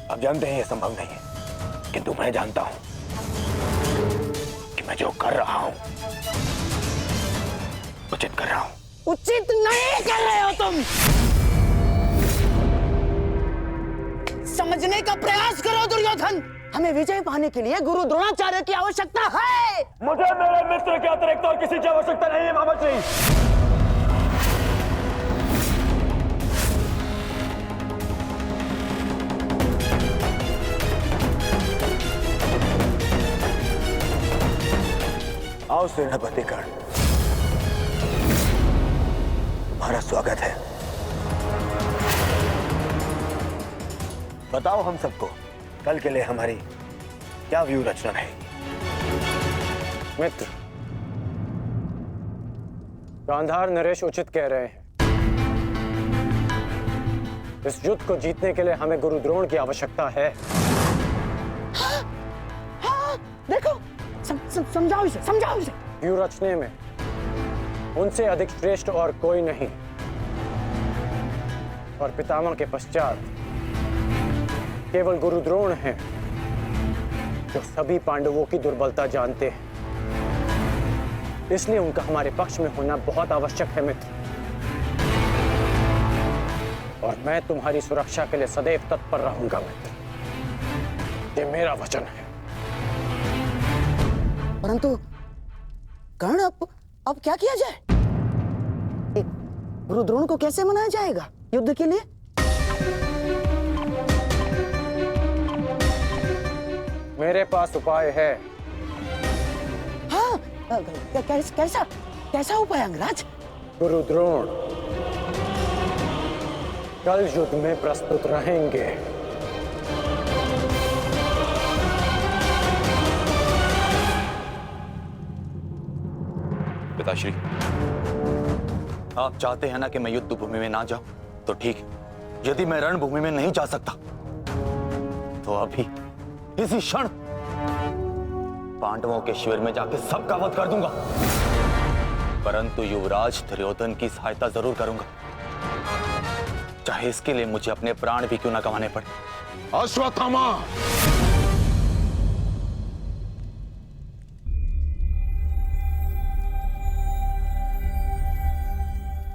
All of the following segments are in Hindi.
आप जानते हैं ये संभव नहीं है, किंतु मैं जानता हूं कि मैं जो कर रहा हूं उचित कर रहा हूं। उचित नहीं कर रहे हो तुम। समझने का प्रयास करो दुर्योधन। हमें विजय पाने के लिए गुरु द्रोणाचार्य की आवश्यकता है। मुझे मेरे मित्र के अतिरिक्त और किसी की आवश्यकता नहीं है मामाश्री। आओ सेनापति कर्ण, तुम्हारा स्वागत है। बताओ हम सबको कल के लिए हमारी क्या व्यू रचना रहेगी। मित्र, गांधार नरेश उचित कह रहे हैं। इस युद्ध को जीतने के लिए हमें गुरु द्रोण की आवश्यकता है। हाँ, देखो समझाओ इसे, समझाओ इसे। व्यू रचने में उनसे अधिक श्रेष्ठ और कोई नहीं, और पितामह के पश्चात केवल गुरु द्रोण हैं जो सभी पांडवों की दुर्बलता जानते हैं। इसलिए उनका हमारे पक्ष में होना बहुत आवश्यक है मित्र। और मैं तुम्हारी सुरक्षा के लिए सदैव तत्पर रहूंगा मित्र, ये मेरा वचन है। परंतु कर्ण, अब क्या किया जाए? गुरु द्रोण को कैसे मनाया जाएगा युद्ध के लिए? मेरे पास उपाय है। हाँ, कैसा कैसा उपाय अंगराज? गुरु द्रोण कल युद्ध में प्रस्तुत रहेंगे। पिताश्री, आप चाहते हैं ना कि मैं युद्ध भूमि में ना जाऊं, तो ठीक है। यदि मैं रणभूमि में नहीं जा सकता तो अभी इसी क्षण पांडवों के शिविर में जाकर सबका वध कर दूंगा। परंतु युवराज दुर्योधन की सहायता जरूर करूंगा, चाहे इसके लिए मुझे अपने प्राण भी क्यों ना गंवाने पड़े। अश्वत्थामा,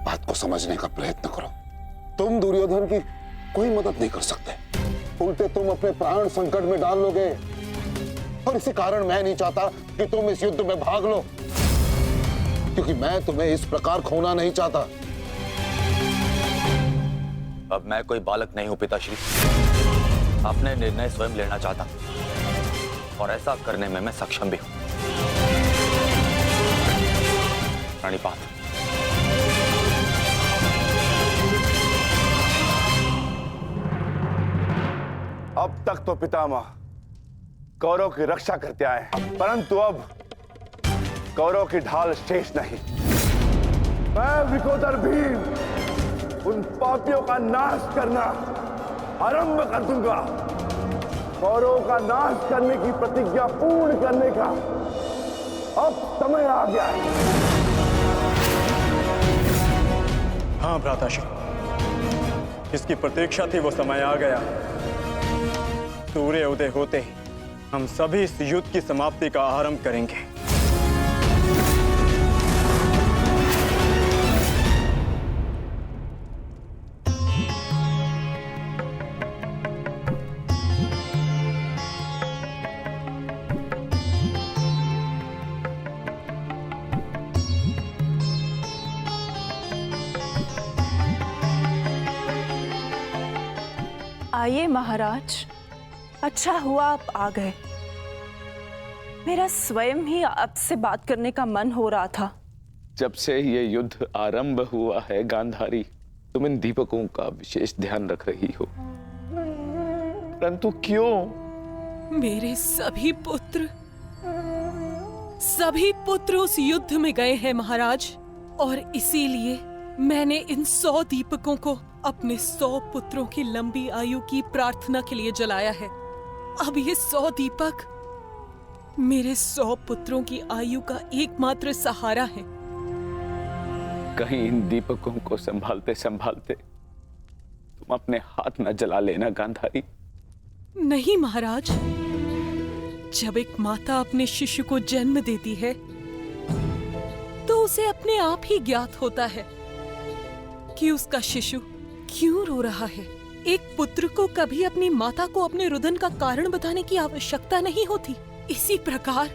बात को समझने का प्रयत्न करो। तुम दुर्योधन की कोई मदद नहीं कर सकते, उल्टे तुम अपने प्राण संकट में डाल लोगे। और इसी कारण मैं नहीं चाहता कि तुम इस युद्ध में भाग लो, क्योंकि मैं तुम्हें इस प्रकार खोना नहीं चाहता। अब मैं कोई बालक नहीं हूं पिताश्री, अपने निर्णय स्वयं लेना चाहता और ऐसा करने में मैं सक्षम भी हूं। प्रणिपात। अब तक तो पितामह कौरव की रक्षा करते आए हैं, परंतु अब कौरव की ढाल शेष नहीं। मैं विकोदर भीम उन पापियों का नाश करना आरंभ कर दूंगा। कौरव का नाश करने की प्रतिज्ञा पूर्ण करने का अब समय आ गया है। हाँ भ्राताश्री, जिसकी प्रतीक्षा थी वो समय आ गया। सूर्य उदय होते ही हम सभी इस युद्ध की समाप्ति का आरंभ करेंगे। आइए महाराज, अच्छा हुआ आप आ गए। मेरा स्वयं ही आपसे बात करने का मन हो रहा था। जब से ये युद्ध आरंभ हुआ है गांधारी, तुम इन दीपकों का विशेष ध्यान रख रही हो, परंतु क्यों? मेरे सभी पुत्र उस युद्ध में गए हैं महाराज, और इसीलिए मैंने इन 100 दीपकों को अपने 100 पुत्रों की लंबी आयु की प्रार्थना के लिए जलाया है। अब ये 100 दीपक मेरे 100 पुत्रों की आयु का एकमात्र सहारा है। कहीं इन दीपकों को संभालते संभालते तुम अपने हाथ न जला लेना गांधारी। नहीं महाराज, जब एक माता अपने शिशु को जन्म देती है तो उसे अपने आप ही ज्ञात होता है कि उसका शिशु क्यों रो रहा है। एक पुत्र को कभी अपनी माता को अपने रुदन का कारण बताने की आवश्यकता नहीं होती। इसी प्रकार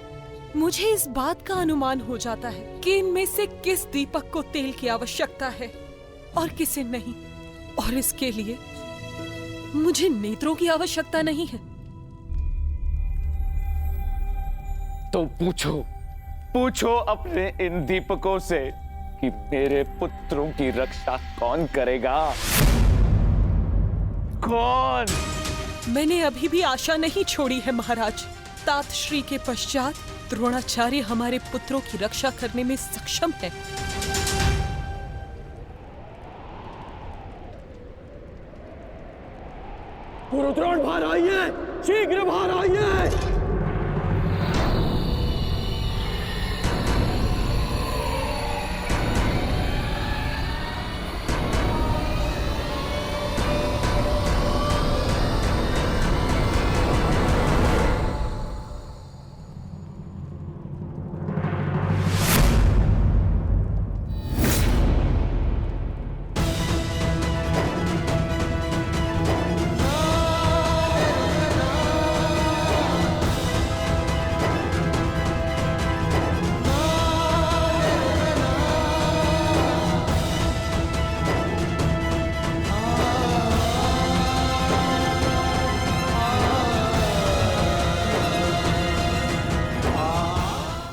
मुझे इस बात का अनुमान हो जाता है कि इनमें से किस दीपक को तेल की आवश्यकता है और किसे नहीं, और इसके लिए मुझे नेत्रों की आवश्यकता नहीं है। तो पूछो अपने इन दीपकों से कि मेरे पुत्रों की रक्षा कौन करेगा? कौन? मैंने अभी भी आशा नहीं छोड़ी है महाराज। तात श्री के पश्चात द्रोणाचार्य हमारे पुत्रों की रक्षा करने में सक्षम है। गुरुद्रोण बाहर आइए, शीघ्र बाहर आइए।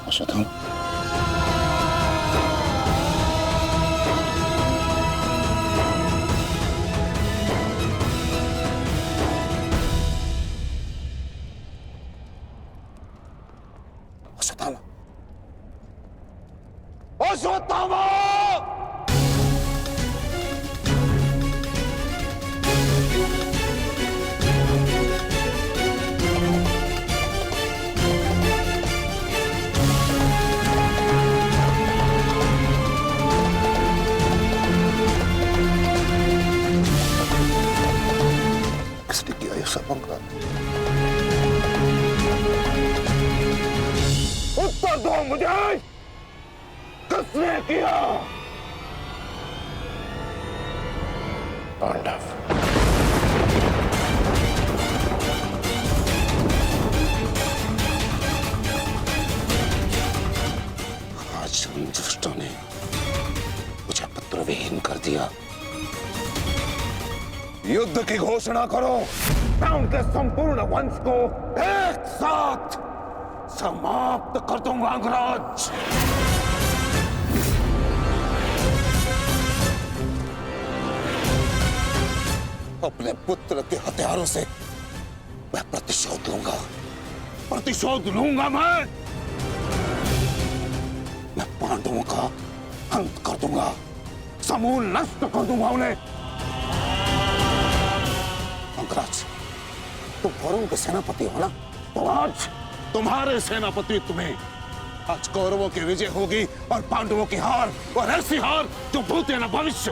अश्वत्थामा, अश्वत्थामा, अश्वत्थामा! किसने किया ये सब अंगराज? उत्तर दो मुझे, किसने किया? पांडव। आज उन दुष्टों ने मुझे पुत्रविहीन कर दिया। युद्ध की घोषणा करो, मैं उनके संपूर्ण वंश को एक साथ समाप्त कर दूंगा अंगराज। अपने पुत्र के हथियारों से मैं प्रतिशोध लूंगा मैं पांडवों का अंत कर दूंगा, समूल नष्ट कर दूंगा उन्हें। अंगराज, तुम कौरवों के सेनापति हो ना? तो आज तुम्हारे सेनापति तुम्हें आज कौरवों की विजय होगी और पांडवों की हार, और ऐसी हार जो भूत न भविष्य।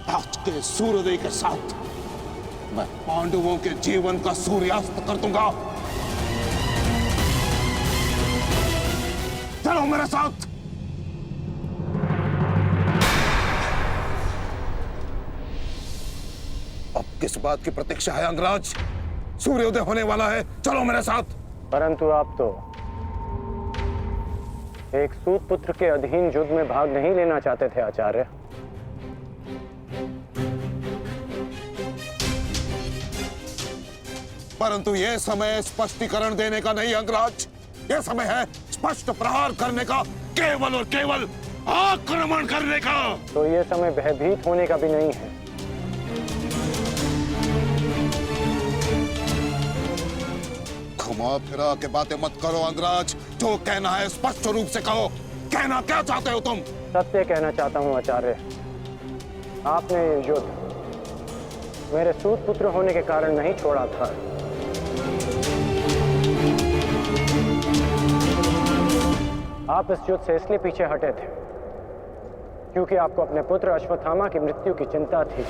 आज के सूर्योदय के साथ मैं पांडवों के जीवन का सूर्यास्त कर दूंगा। चलो मेरे साथ। अब किस बात की प्रतीक्षा है अंगराज? सूर्योदय होने वाला है, चलो मेरे साथ। परंतु आप तो एक सूत पुत्र के अधीन युद्ध में भाग नहीं लेना चाहते थे आचार्य। परंतु यह समय स्पष्टीकरण देने का नहीं अंगराज, यह समय है स्पष्ट प्रहार करने का, केवल और केवल आक्रमण करने का। तो यह समय भयभीत होने का भी नहीं है। घुमा फिरा के बातें मत करो अंगराज, जो कहना है स्पष्ट रूप से कहो। कहना क्या चाहते हो तुम? सत्य कहना चाहता हूं आचार्य। आपने ये युद्ध मेरे सूत पुत्र होने के कारण नहीं छोड़ा था। आप इस युद्ध से इसलिए पीछे हटे थे क्योंकि आपको अपने पुत्र अश्वत्थामा की मृत्यु की चिंता थी।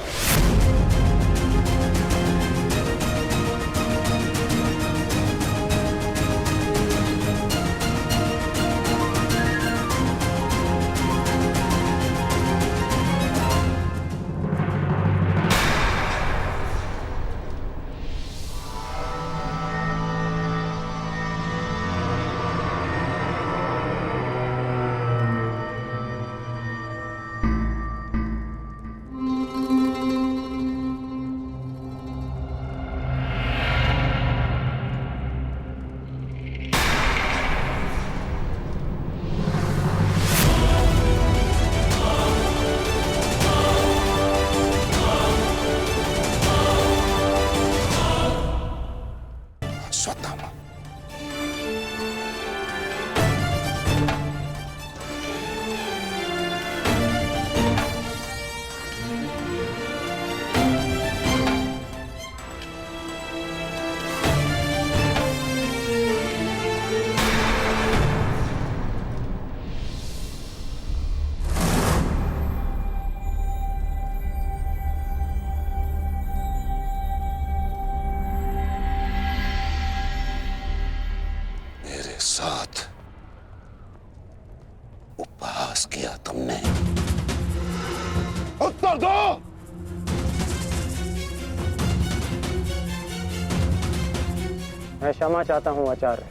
मैं क्षमा चाहता हूं आचार्य,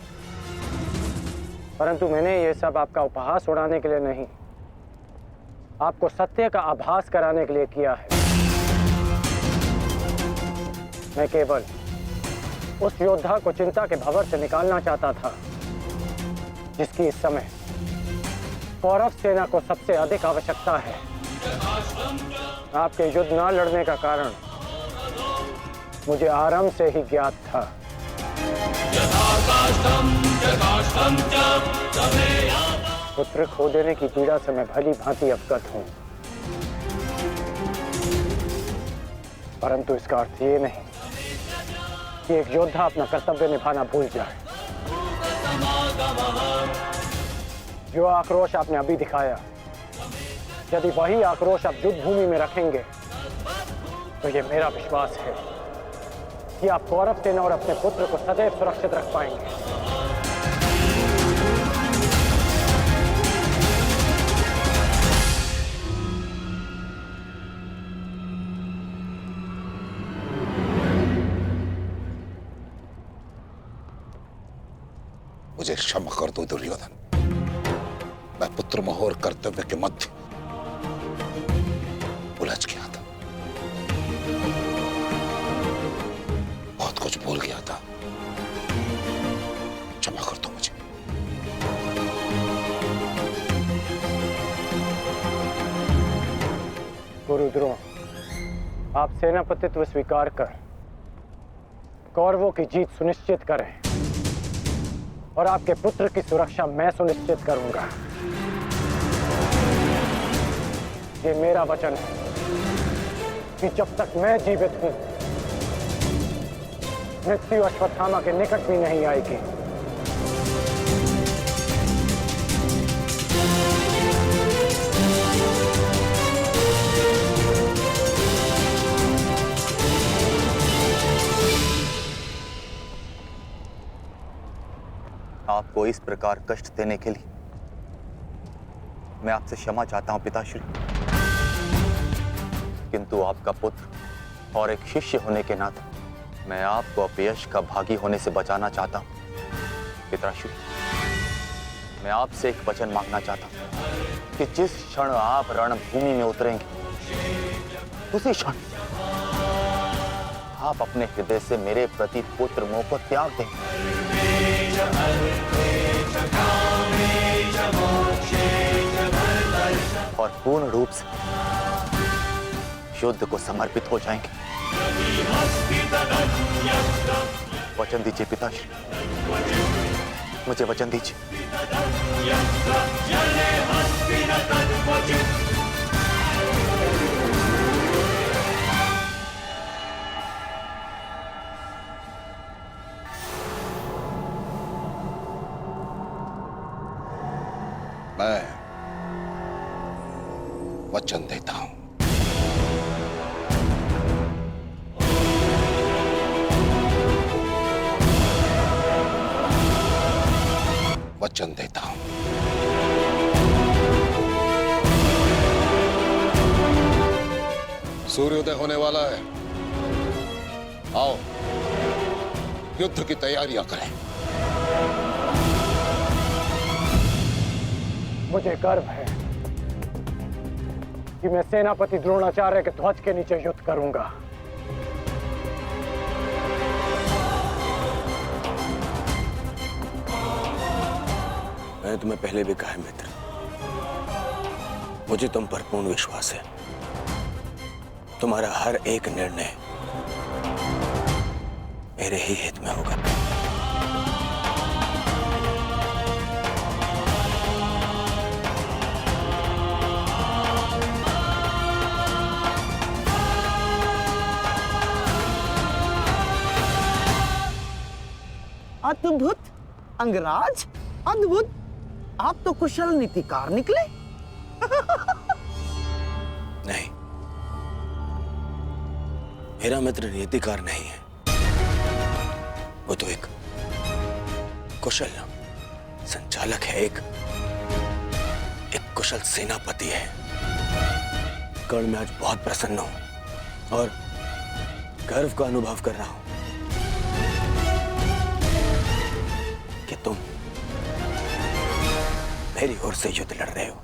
परंतु मैंने ये सब आपका उपहास उड़ाने के लिए नहीं, आपको सत्य का आभास कराने के लिए किया है। मैं केवल उस योद्धा को चिंता के भंवर से निकालना चाहता था जिसकी इस समय कौरव सेना को सबसे अधिक आवश्यकता है। आपके युद्ध न लड़ने का कारण मुझे आरंभ से ही ज्ञात था। पुत्र खो देने की पीड़ा से मैं भली भांति अवगत हूं, परंतु इसका अर्थ ये नहीं कि एक योद्धा अपना कर्तव्य निभाना भूल जाए। जो आक्रोश आपने अभी दिखाया, यदि वही आक्रोश आप युद्ध भूमि में रखेंगे तो ये मेरा विश्वास है कि आप कौरव सेना और अपने पुत्र को सदैव सुरक्षित रख पाएंगे। मुझे क्षमा कर दो दुर्योधन, मैं पुत्र मोह और कर्तव्य के मध्य उलझ गया था, बहुत कुछ भूल गया था। क्षमा कर दो मुझे। गुरु द्रोण, आप सेनापतित्व स्वीकार कर कौरवों की जीत सुनिश्चित करें और आपके पुत्र की सुरक्षा मैं सुनिश्चित करूंगा। ये मेरा वचन है कि जब तक मैं जीवित हूं, मृत्यु अश्वत्थामा के निकट भी नहीं आएगी। आपको इस प्रकार कष्ट देने के लिए मैं आपसे क्षमा चाहता हूं पिताश्री, किंतु आपका पुत्र और एक शिष्य होने के नाते मैं आपको अपयश का भागी होने से बचाना चाहता हूं। पिताश्री, मैं आपसे एक वचन मांगना चाहता हूं कि जिस क्षण आप रणभूमि में उतरेंगे, उसी क्षण आप अपने हृदय से मेरे प्रति पुत्र मोह को त्याग दें और पूर्ण रूप से युद्ध को समर्पित हो जाएंगे। वचन दीजिए पिताश्री, मुझे वचन दीजिए। मैं वचन देता हूं, वचन देता हूं। सूर्योदय होने वाला है, आओ युद्ध की तैयारियां करें। मुझे गर्व है कि मैं सेनापति द्रोणाचार्य के ध्वज के नीचे युद्ध करूंगा। मैंने तुम्हें पहले भी कहा है मित्र, मुझे तुम पर पूर्ण विश्वास है। तुम्हारा हर एक निर्णय मेरे ही हित में होगा। अद्भुत अंगराज, अद्भुत! आप तो कुशल नीतिकार निकले। नहीं, मेरा मित्र नीतिकार नहीं है, वो तो एक कुशल संचालक है, एक कुशल सेनापति है। कर्ण, मैं आज बहुत प्रसन्न हूं और गर्व का अनुभव कर रहा हूं। तुम मेरी ओर से युद्ध लड़ रहे हो।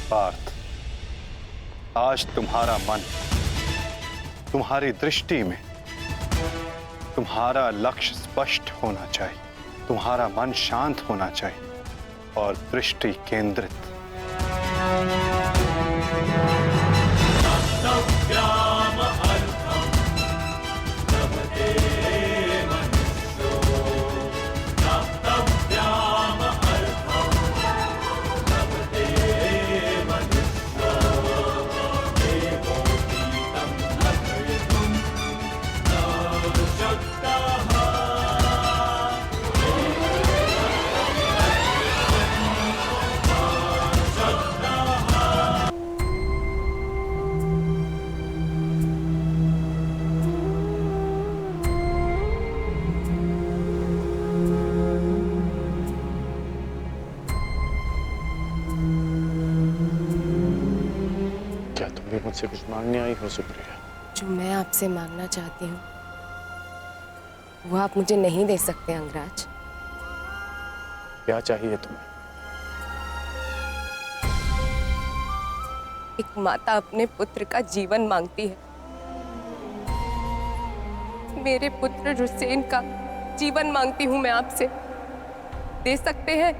पार्थ, आज तुम्हारा मन, तुम्हारी दृष्टि में तुम्हारा लक्ष्य स्पष्ट होना चाहिए, तुम्हारा मन शांत होना चाहिए और दृष्टि केंद्रित। मुझसे कुछ मांगने आई हो सुप्रिया? जो मैं आपसे मांगना चाहती हूँ वो आप मुझे नहीं दे सकते अंगराज। क्या चाहिए तुम्हें? एक माता अपने पुत्र का जीवन मांगती है। मेरे पुत्र हुसैन का जीवन मांगती हूँ मैं आपसे। दे सकते हैं?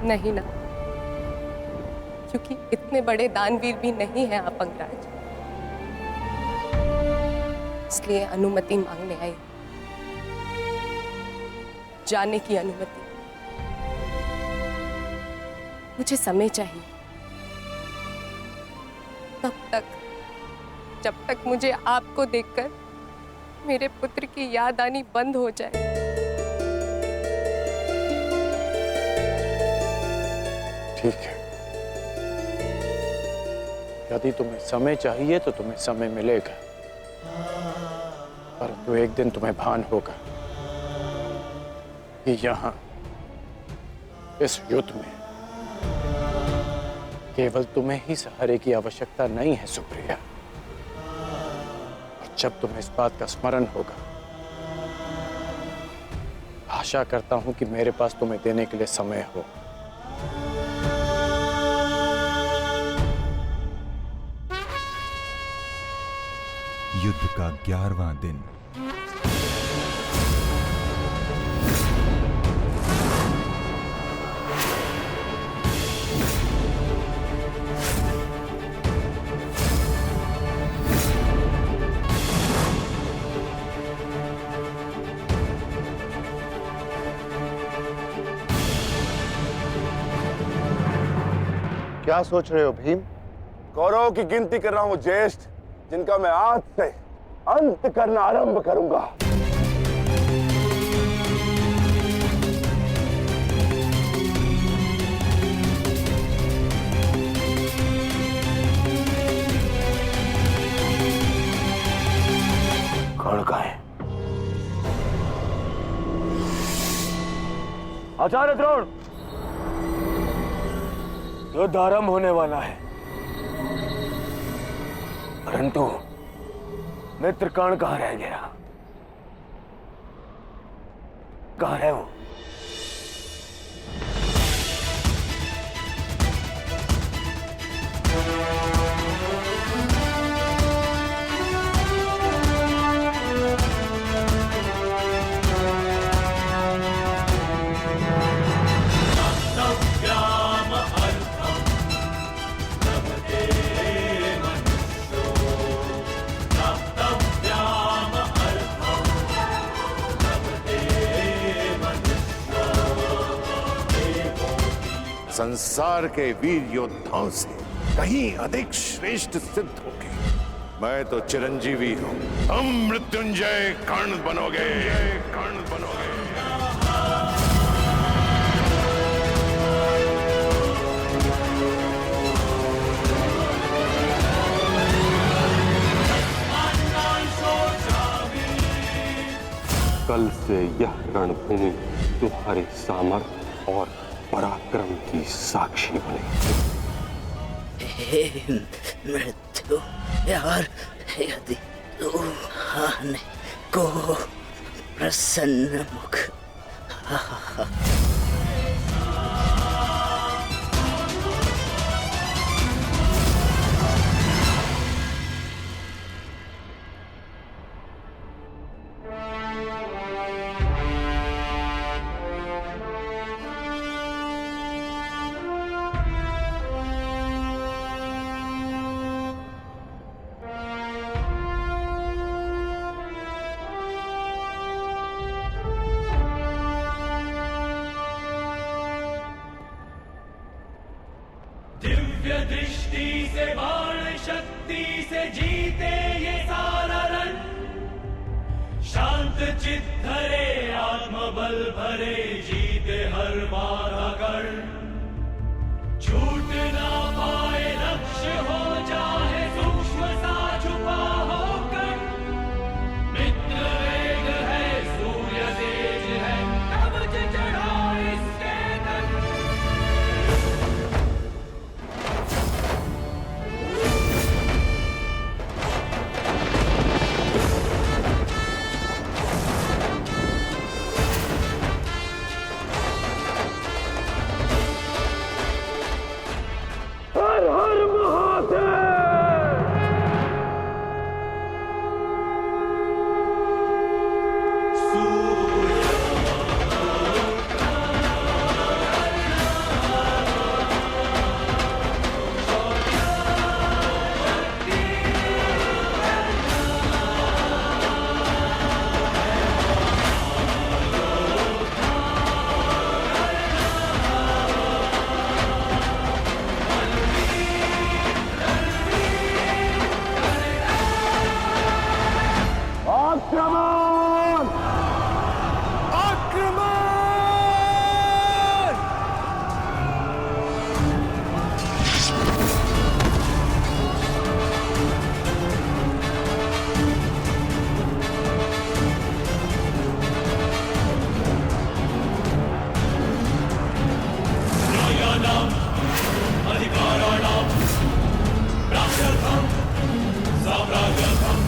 नहीं ना, क्योंकि इतने बड़े दानवीर भी नहीं हैं आप अंगराज। इसलिए अनुमति मांगने आई, जाने की अनुमति। मुझे समय चाहिए, तब तक जब तक मुझे आपको देखकर मेरे पुत्र की याद आनी बंद हो जाए। ठीक है, यदि तुम्हें समय चाहिए तो तुम्हें समय मिलेगा, परंतु एक दिन तुम्हें भान होगा कि यहाँ इस युद्ध में केवल तुम्हें ही सहारे की आवश्यकता नहीं है सुप्रिया। और जब तुम्हें इस बात का स्मरण होगा, आशा करता हूं कि मेरे पास तुम्हें देने के लिए समय हो। युद्ध का 11वां दिन। क्या सोच रहे हो भीम? कौरवों की गिनती कर रहा हूं, ज्येष्ठ, जिनका मैं आज से अंत करना आरंभ करूंगा। कौन कहाँ है? आचार्य द्रोण, युद्ध आरंभ होने वाला है, परंतु मित्र कर्ण कहाँ रह गया? कहाँ है वो? संसार के वीर योद्धाओं से कहीं अधिक श्रेष्ठ सिद्ध होगे। मैं तो चिरंजीवी हूं, तुम मृत्युंजय कर्ण बनोगे, कर्ण बनोगे। कल से यह रणभूमि तुम्हारे सामर्थ्य और पराक्रम की साक्षी बनेगी। हे मृत्यु यार, यदि तू आने को प्रसन्न मुख दिव्य दृष्टि से बाण शक्ति से जीते ये सारा रण, शांत चित्त धरे आत्मबल भरे जीते हर बाधा गढ़। छूट ना पाए लक्ष्य हो जाए सूक्ष्म सा छुपा होकर, मित्र वेग है सूर्य तेज है कवच चढ़ा इसके तक। हर हर महादेव। आक्रमण! आक्रमण! न्यायानाम् अधिकाराणाम् प्राप्त्यर्थम् साम्राज्यर्थम्,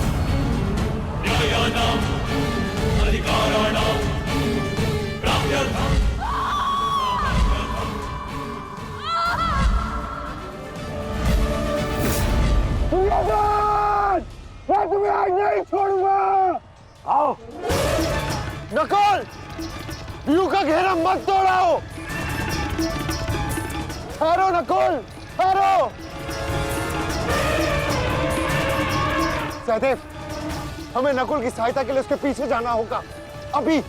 न्यायानाम् अधिकाराणाम् प्राप्त्यर्थम् दुर्योधन! मैं तुम्हें आज नहीं छोड़ूंगा। आओ नकुल, व्यू का घेरा मत तोड़ाओ। ठहरो नकुल, ठहरो। सहदेव, हमें नकुल की सहायता के लिए उसके पीछे जाना होगा अभी।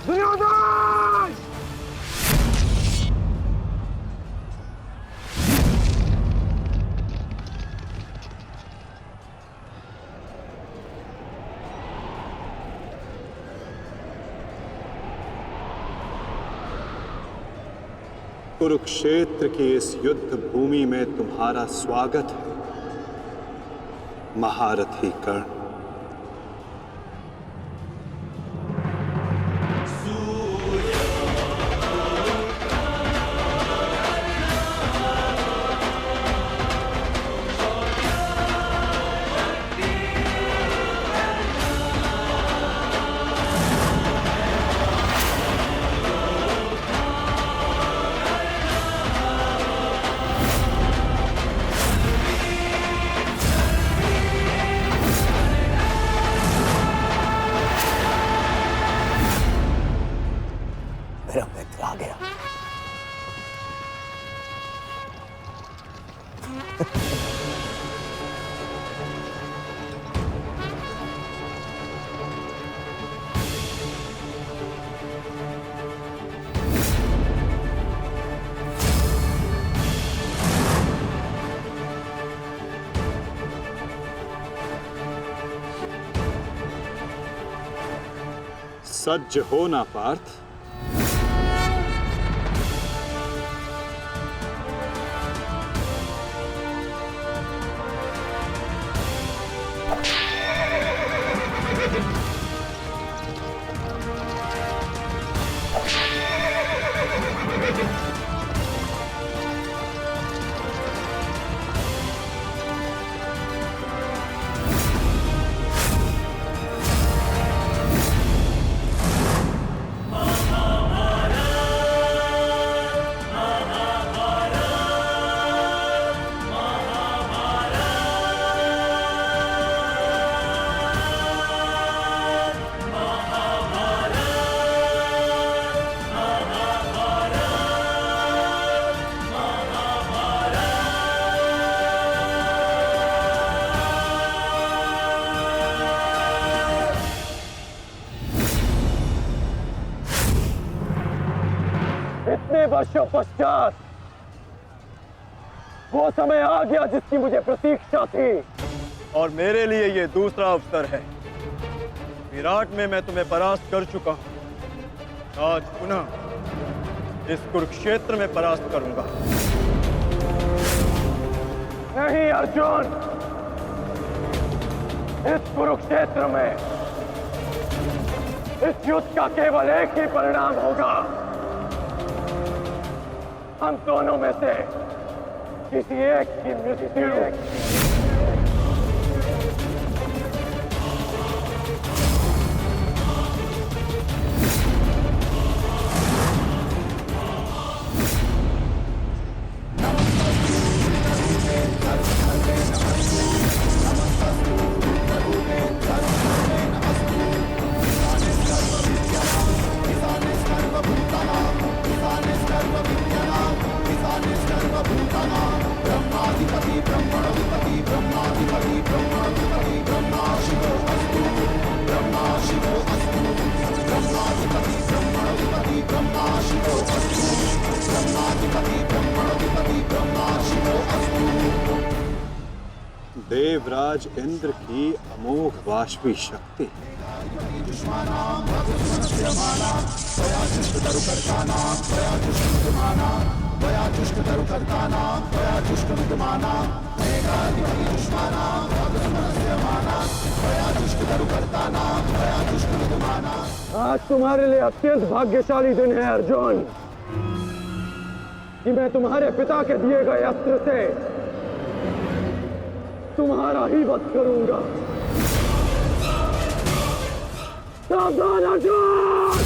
दुर्योधन! कुरुक्षेत्र की इस युद्ध भूमि में तुम्हारा स्वागत है, महारथी कर्ण। सज्ज हो ना पार्थ? इतने वर्षों पश्चात वो समय आ गया जिसकी मुझे प्रतीक्षा थी, और मेरे लिए ये दूसरा अवसर है। विराट में मैं तुम्हें परास्त कर चुका हूं, आज पुनः इस कुरुक्षेत्र में परास्त करूंगा। नहीं अर्जुन, इस कुरुक्षेत्र में इस युद्ध का केवल एक ही परिणाम होगा। हम दोनों में से किसी एक की मृत्यु। देवराज इंद्र की अमोघ वाष्पी शक्ति। आज तुम्हारे लिए अत्यंत भाग्यशाली दिन है अर्जुन, कि मैं तुम्हारे पिता के दिए गए अस्त्र से तुम्हारा ही वध करूंगा। सावधान अर्जुन!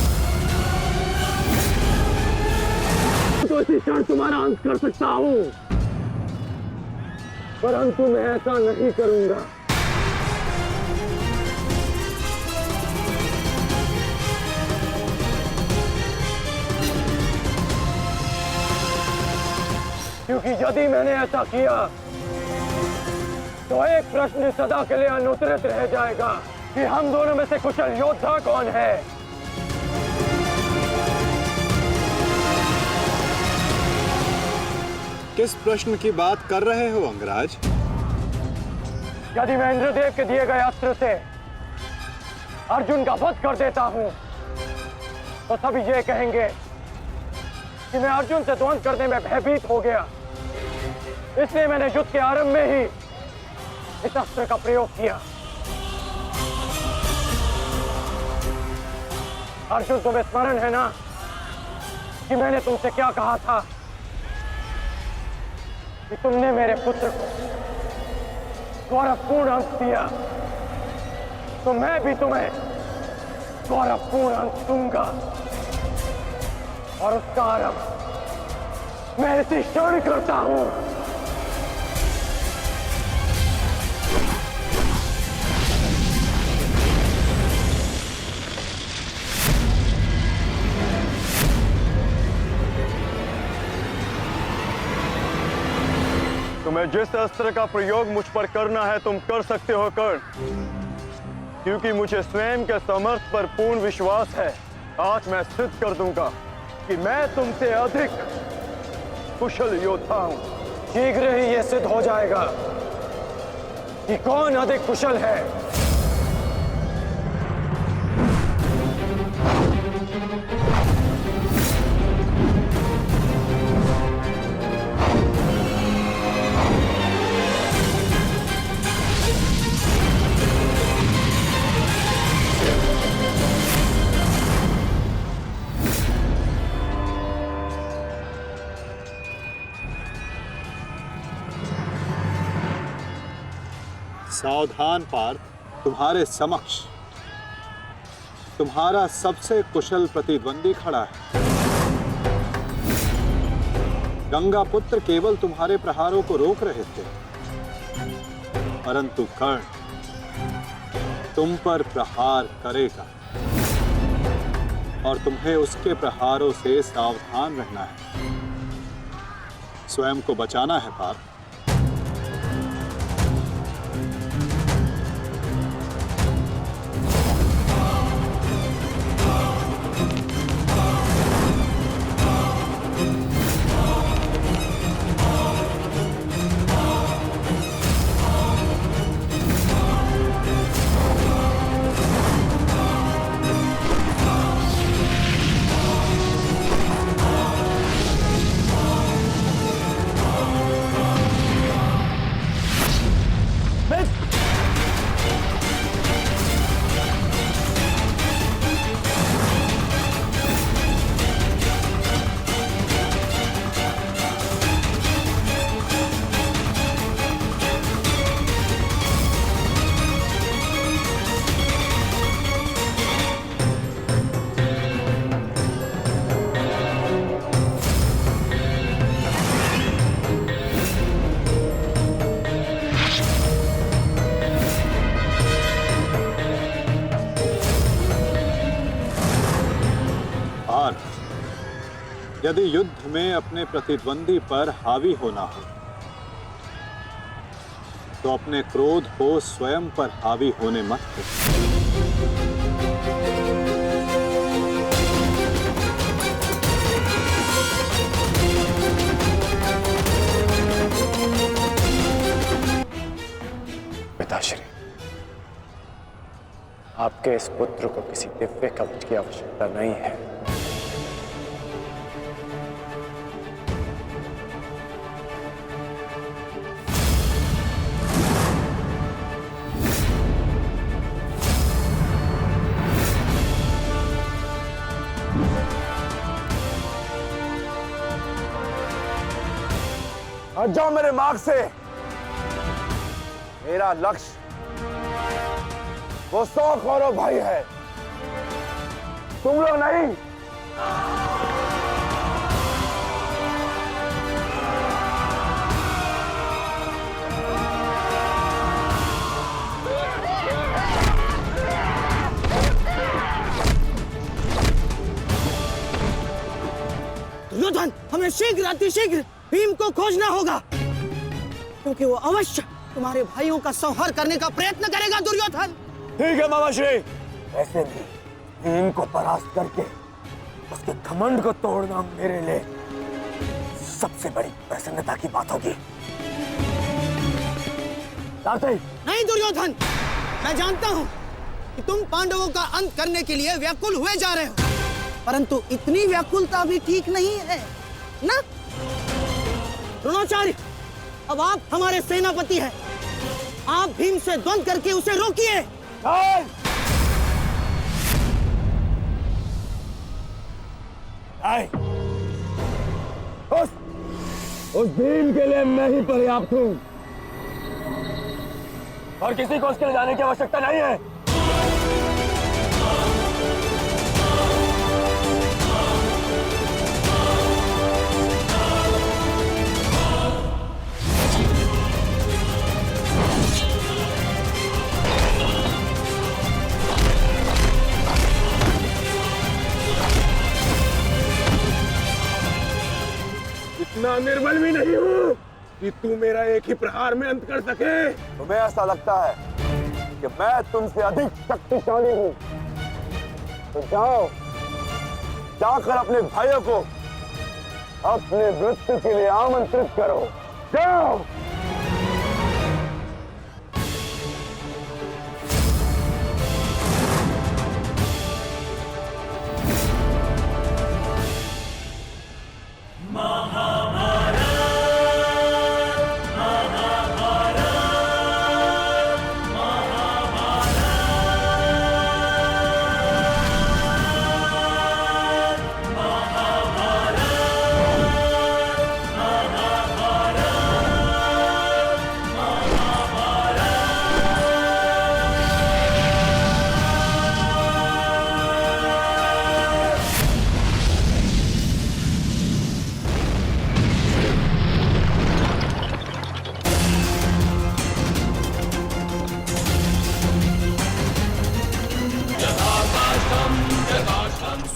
तो इसी क्षण तुम्हारा अंत कर सकता हूं, परंतु मैं ऐसा नहीं करूंगा। क्योंकि यदि मैंने ऐसा किया तो एक प्रश्न सदा के लिए अनुत्तरित रह जाएगा कि हम दोनों में से कुशल योद्धा कौन है। किस प्रश्न की बात कर रहे हो अंगराज? यदि मैं इंद्रदेव के दिए गए अस्त्र से अर्जुन का वध कर देता हूं तो सभी ये कहेंगे कि मैं अर्जुन से ध्वंस करने में भयभीत हो गया, इसलिए मैंने युद्ध के आरंभ में ही इस अस्त्र का प्रयोग किया। अर्जुन, तुम्हें स्मरण है ना कि मैंने तुमसे क्या कहा था कि तुमने मेरे पुत्र को गौरवपूर्ण अंत दिया, तो मैं भी तुम्हें गौरवपूर्ण अंत दूंगा, और उसका आरंभ मैं इसी क्षण करता हूं। तुम्हें जिस अस्त्र का प्रयोग मुझ पर करना है तुम कर सकते हो कर्ण, क्योंकि मुझे स्वयं के समर्थ पर पूर्ण विश्वास है। आज मैं सिद्ध कर दूंगा कि मैं तुमसे अधिक कुशल योद्धा हूं। शीघ्र ही यह सिद्ध हो जाएगा कि कौन अधिक कुशल है। सावधान पार्थ, तुम्हारे समक्ष तुम्हारा सबसे कुशल प्रतिद्वंदी खड़ा है। गंगा पुत्र केवल तुम्हारे प्रहारों को रोक रहे थे, परंतु कर्ण तुम पर प्रहार करेगा और तुम्हें उसके प्रहारों से सावधान रहना है। स्वयं को बचाना है पार्थ। यदि युद्ध में अपने प्रतिद्वंदी पर हावी होना हो तो अपने क्रोध को स्वयं पर हावी होने मत दो। पिताश्री, आपके इस पुत्र को किसी दिव्य कवच की आवश्यकता नहीं है। हट जाओ मेरे मार्ग से। मेरा लक्ष्य वो 100 कौरव भाई है, तुम लोग नहीं। दुर्योधन, हमें शीघ्र अतिशीघ्र भीम को खोजना होगा, क्योंकि वो अवश्य तुम्हारे भाइयों का संहार करने का प्रयत्न करेगा। दुर्योधन, ठीक है मामाश्री। वैसे भी भीम को परास्त करके उसके घमंड को तोड़ना मेरे लिए सबसे बड़ी प्रसन्नता की बात होगी। नहीं दुर्योधन, मैं जानता हूं कि तुम पांडवों का अंत करने के लिए व्याकुल हुए जा रहे हो, परंतु इतनी व्याकुलता भी ठीक नहीं है ना? द्रोणाचार्य, अब आप हमारे सेनापति हैं, आप भीम से द्वंद्व करके उसे रोकिए। उस भीम के लिए मैं ही पर्याप्त हूं और किसी को उसके लिए जाने की आवश्यकता नहीं है। इतना निर्बल भी नहीं हूँ कि तू मेरा एक ही प्रहार में अंत कर सके। तुम्हें ऐसा लगता है कि मैं तुमसे अधिक शक्तिशाली हूँ? तो जाओ, जाकर अपने भाइयों को अपने मृत्यु के लिए आमंत्रित करो। जाओ।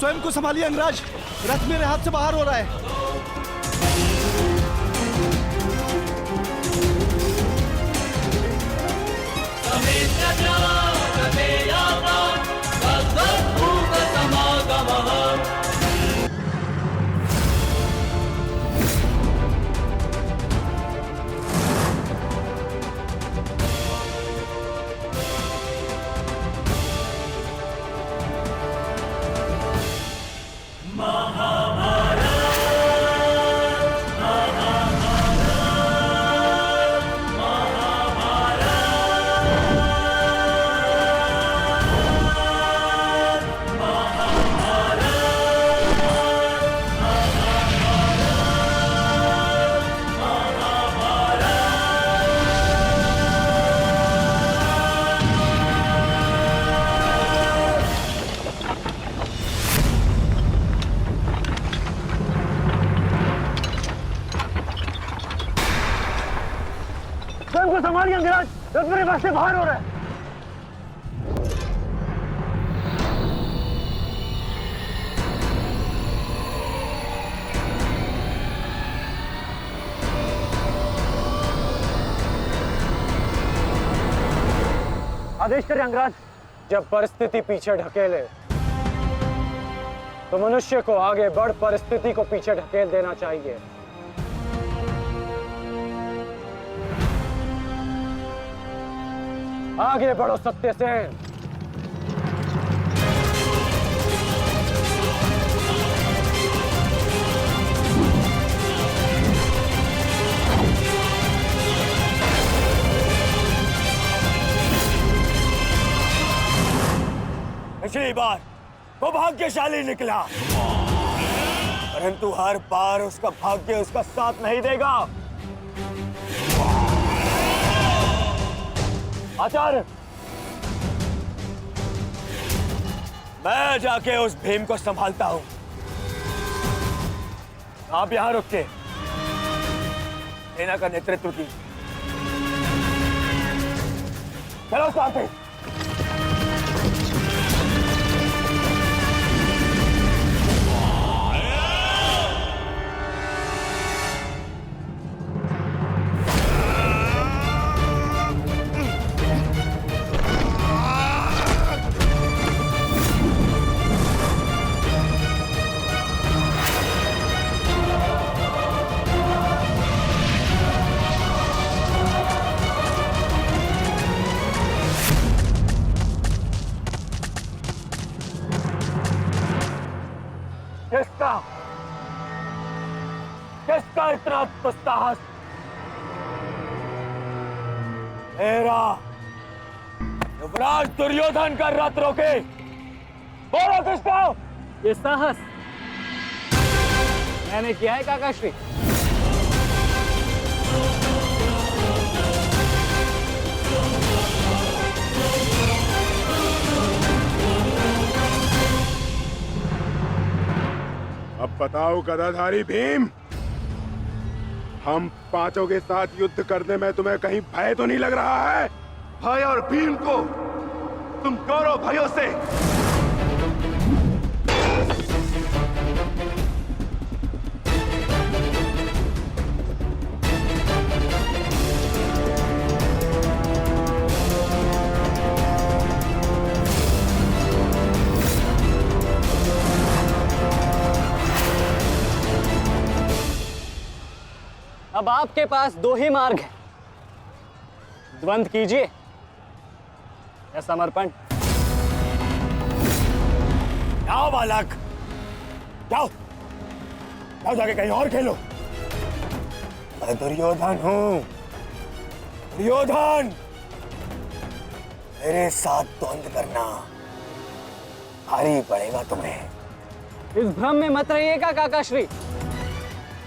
स्वयं को संभालिए अंगराज, रथ मेरे हाथ से बाहर हो रहा है। स्वयं को संभालिए अंगराज, रथ मेरे पास से बाहर हो रहा है। आदेश करें अंगराज। जब परिस्थिति पीछे ढकेले तो मनुष्य को आगे बढ़ परिस्थिति को पीछे ढकेल देना चाहिए। आगे बढ़ो सत्यसेन। पिछली बार वो भाग्यशाली निकला, परंतु हर बार उसका भाग्य उसका साथ नहीं देगा। आचार्य, मैं जाके उस भीम को संभालता हूं, आप यहां रुक के सेना का नेतृत्व की। चलो साथी। किसका इतना दुस्साहस? मेरा युवराज दुर्योधन का रथ रोके। बोलो किसका? ये साहस मैंने किया है काकाश्री। अब बताओ गदाधारी भीम, हम पांचों के साथ युद्ध करने में तुम्हें कहीं भय तो नहीं लग रहा है? भय और भीम को तुम कौरव भाइयों से अब आपके पास दो ही मार्ग है, द्वंद्व कीजिए या समर्पण। जाओ बालक, जाओ जाओ, जाके कहीं और खेलो। मैं दुर्योधन हूं, दुर्योधन। मेरे साथ द्वंद्व करना भारी पड़ेगा तुम्हें। इस भ्रम में मत रहिएगा काकाश्री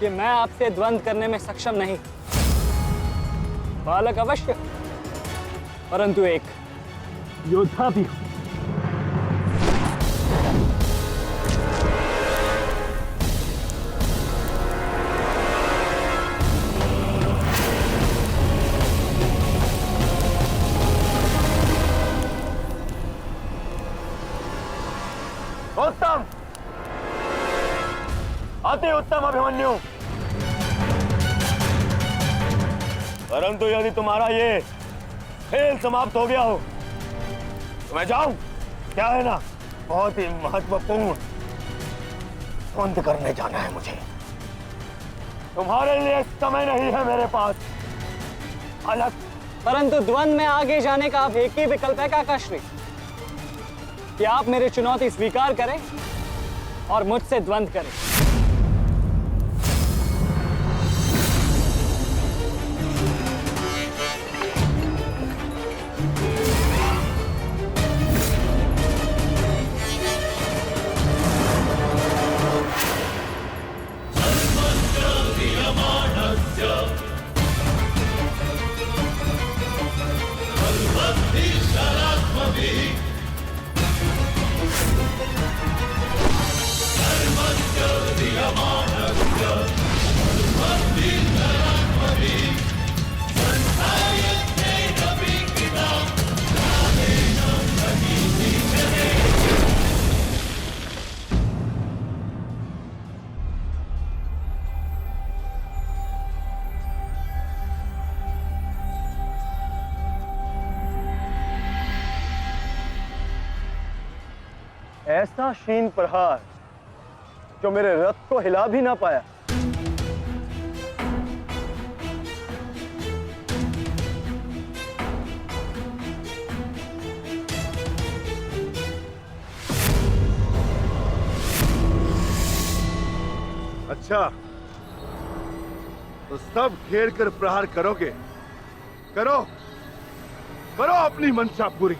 कि मैं आपसे द्वंद्व करने में सक्षम नहीं। बालक अवश्य, परंतु एक योद्धा भी हूं। उत्तम, अति उत्तम अभिमन्यु। परंतु यदि तुम्हारा ये खेल समाप्त हो गया हो तो मैं जाऊं? क्या है ना, बहुत ही महत्वपूर्ण द्वंद्व करने जाना है मुझे। तुम्हारे लिए समय नहीं है मेरे पास। अलग परंतु द्वंद्व में आगे जाने का अब एक ही विकल्प है काकाश्री, कि आप मेरी चुनौती स्वीकार करें और मुझसे द्वंद्व करें। ऐसा शीन प्रहार जो मेरे रथ को हिला भी ना पाया। अच्छा, तो सब घेर कर प्रहार करोगे? करो, करो अपनी मंशा पूरी।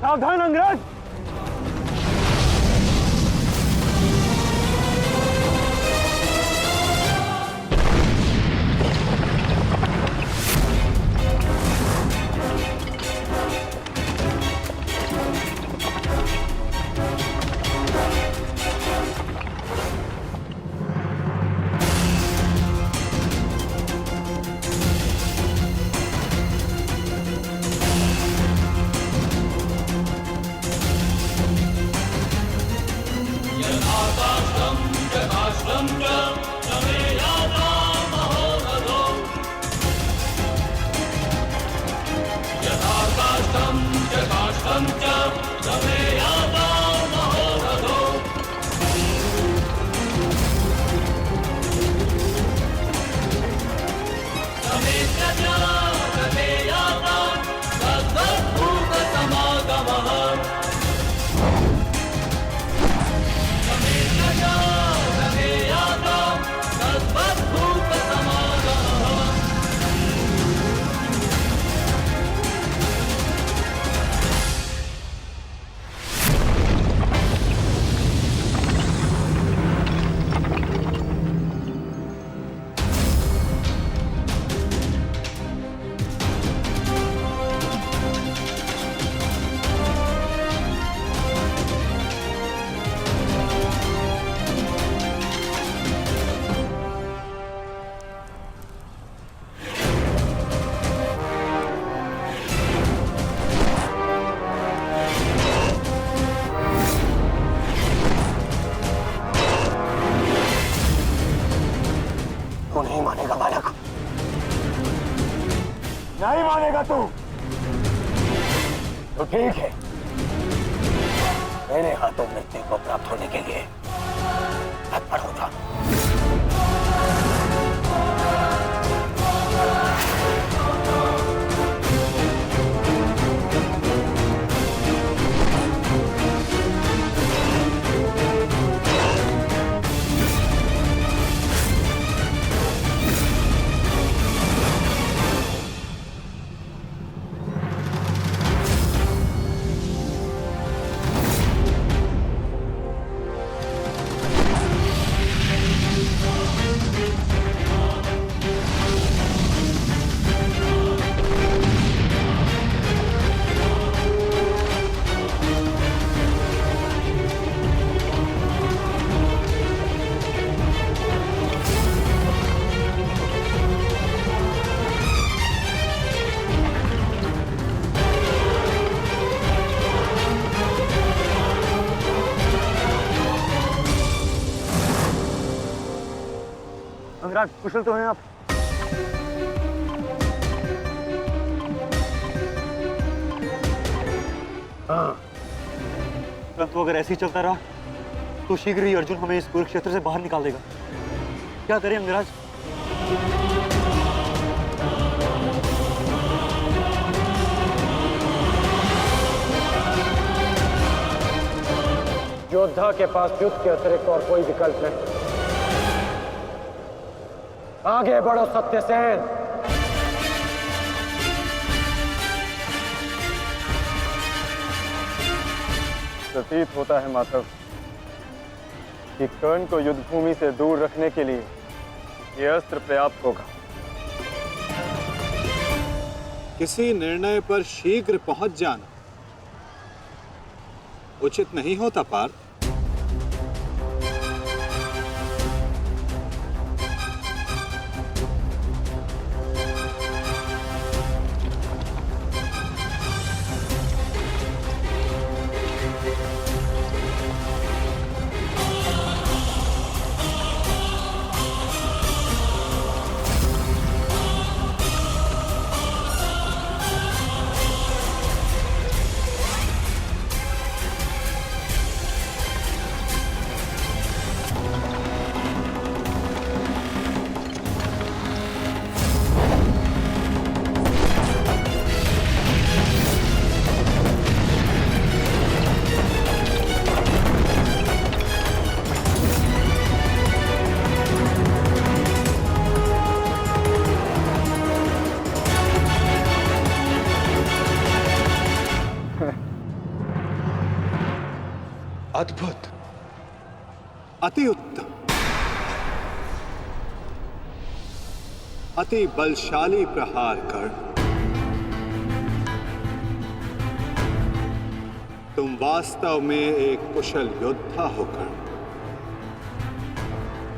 सावधान अंग्रेज! नहीं मानेगा बालक, नहीं मानेगा तू। तो ठीक है, मेरे हाथों मृत्यु को प्राप्त होने के लिए तत्पर हो जा। अंगराज, कुशल तो हैं आप? हाँ। परंतु अगर ऐसे ही चलता रहा तो शीघ्र ही अर्जुन हमें इस कुरुक्षेत्र से बाहर निकाल देगा। क्या करें अंगराज? योद्धा के पास युद्ध के अतिरिक्त और कोई विकल्प नहीं। आगे बढ़ो सत्यसेन। प्रतीत होता है माधव कि कर्ण को युद्ध भूमि से दूर रखने के लिए यह अस्त्र पर्याप्त होगा। किसी निर्णय पर शीघ्र पहुंच जाना उचित नहीं होता पार्थ। अद्भुत, अति उत्तम, अति बलशाली प्रहार कर्ण। तुम वास्तव में एक कुशल योद्धा हो कर्ण।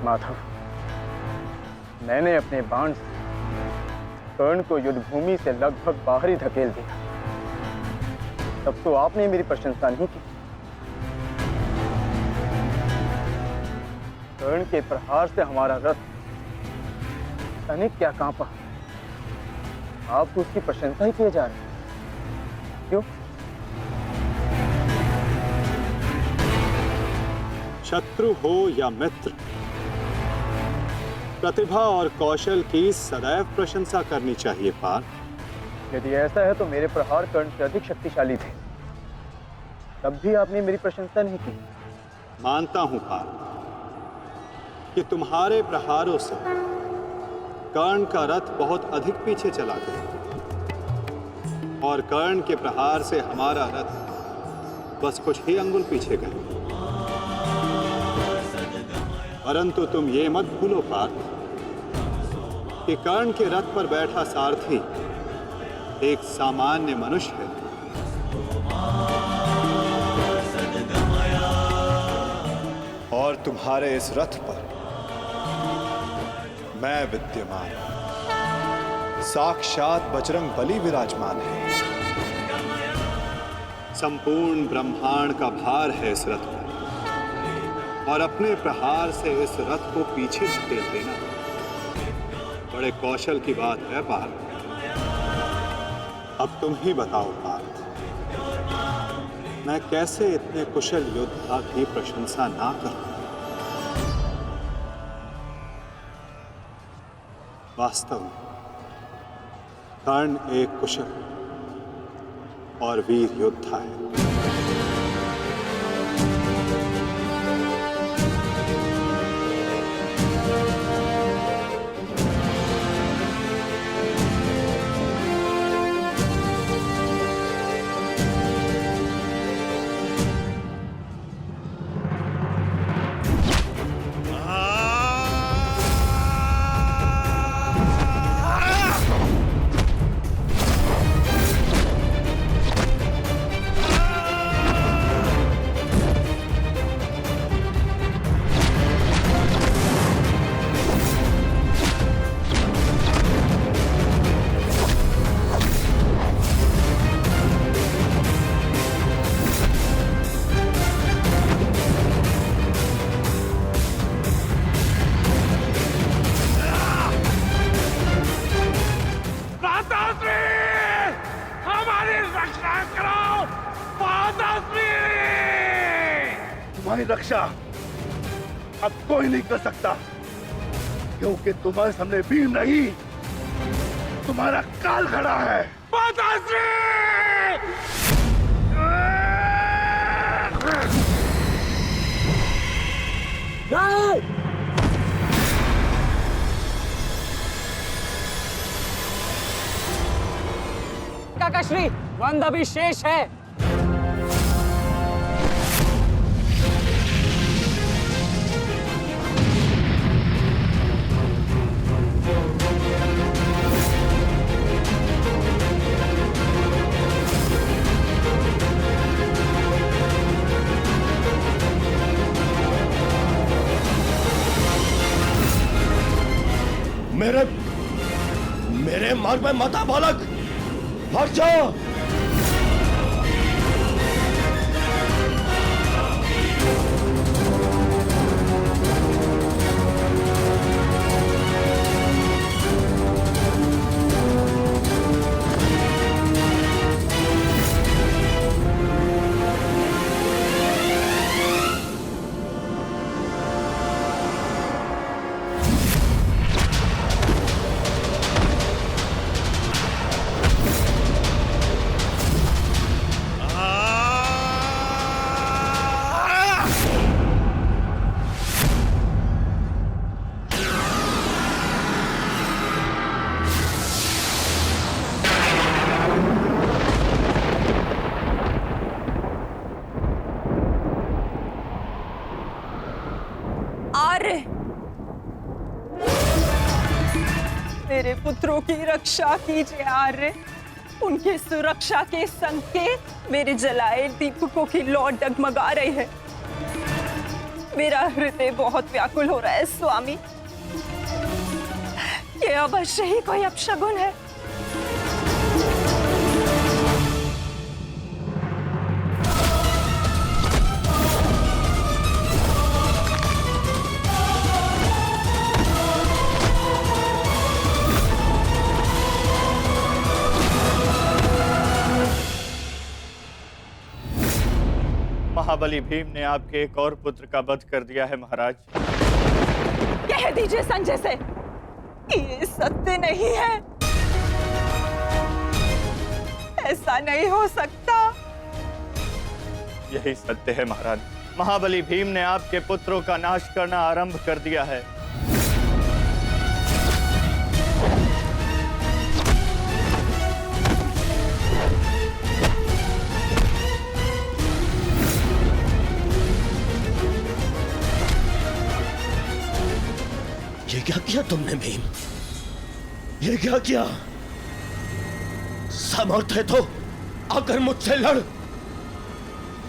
माधव, मैंने अपने बाण से कर्ण को युद्ध भूमि से लगभग बाहर ही धकेल दिया, तब तो आपने मेरी प्रशंसा नहीं की। कर्ण के प्रहार से हमारा रथ तनिक क्या कांपा, आप तो उसकी प्रशंसा ही किए जा रहे हैं। क्यों? शत्रु हो या मित्र, प्रतिभा और कौशल की सदैव प्रशंसा करनी चाहिए पार्थ। यदि ऐसा है तो मेरे प्रहार कर्ण से अधिक शक्तिशाली थे, तब भी आपने मेरी प्रशंसा नहीं की। मानता हूं पार्थ कि तुम्हारे प्रहारों से कर्ण का रथ बहुत अधिक पीछे चला गया और कर्ण के प्रहार से हमारा रथ बस कुछ ही अंगुल पीछे गया। परंतु तुम ये मत भूलो पार्थ कि कर्ण के रथ पर बैठा सारथी एक सामान्य मनुष्य है। और तुम्हारे इस रथ पर मैं विद्यमान, साक्षात बजरंग बली विराजमान है। संपूर्ण ब्रह्मांड का भार है इस रथ पर और अपने प्रहार से इस रथ को पीछे धकेल देना बड़े कौशल की बात है पार्थ। अब तुम ही बताओ पार्थ, मैं कैसे इतने कुशल योद्धा की प्रशंसा ना करूं? वास्तव में कर्ण एक कुशल और वीर योद्धा है। रक्षा अब कोई नहीं कर सकता, क्योंकि तुम्हारे सामने भीम नहीं, तुम्हारा काल खड़ा है। माताश्री! काकाश्री, वंद अभी शेष है। मेरे मार्ग में मत आ बालक, हट जाओ। मेरे पुत्रों की रक्षा कीजिए आर्य। उनके सुरक्षा के संकेत मेरे जलाए दीपकों की लौ डगमगा रही है। मेरा हृदय बहुत व्याकुल हो रहा है स्वामी। ये अवश्य ही कोई अपशगुन है। महाबली भीम ने आपके एक और पुत्र का वध कर दिया है महाराज। कह दीजिए संजय से, ये सत्य नहीं है। ऐसा नहीं हो सकता। यही सत्य है महाराज। महाबली भीम ने आपके पुत्रों का नाश करना आरंभ कर दिया है। ये क्या किया तुमने भीम? ये क्या किया? सामर्थ्य है तो आकर मुझसे लड़।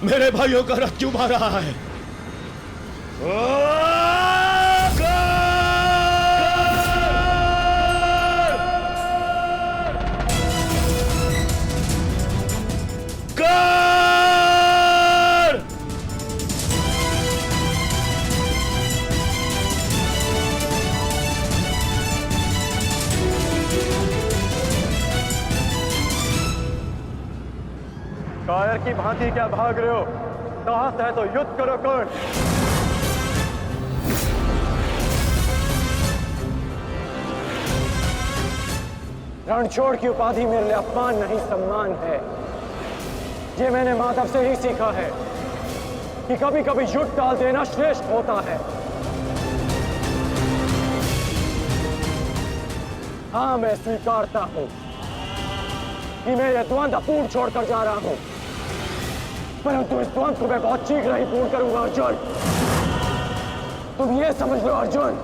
मेरे भाइयों का रथ क्यों भाग रहा है? कायर की भांति क्या भाग रहे हो? साहस है तो युद्ध करो कर्ण। रणछोड़ की उपाधि मेरे लिए अपमान नहीं सम्मान है। ये मैंने माधव से ही सीखा है कि कभी कभी युद्ध टाल देना श्रेष्ठ होता है। हाँ, मैं स्वीकारता हूं कि मैं ये द्वंद्व पूर्ण छोड़कर जा रहा हूं, परंतु इस द्वंद्व को मैं बहुत शीघ्र ही पूर्ण करूंगा अर्जुन। तुम ये समझ लो अर्जुन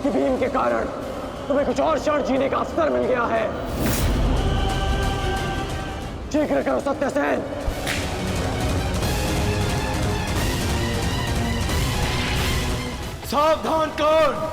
कि भीम के कारण तुम्हें कुछ और क्षण जीने का अवसर मिल गया है। शीघ्र करो सत्यसेन। सावधान कर्ण।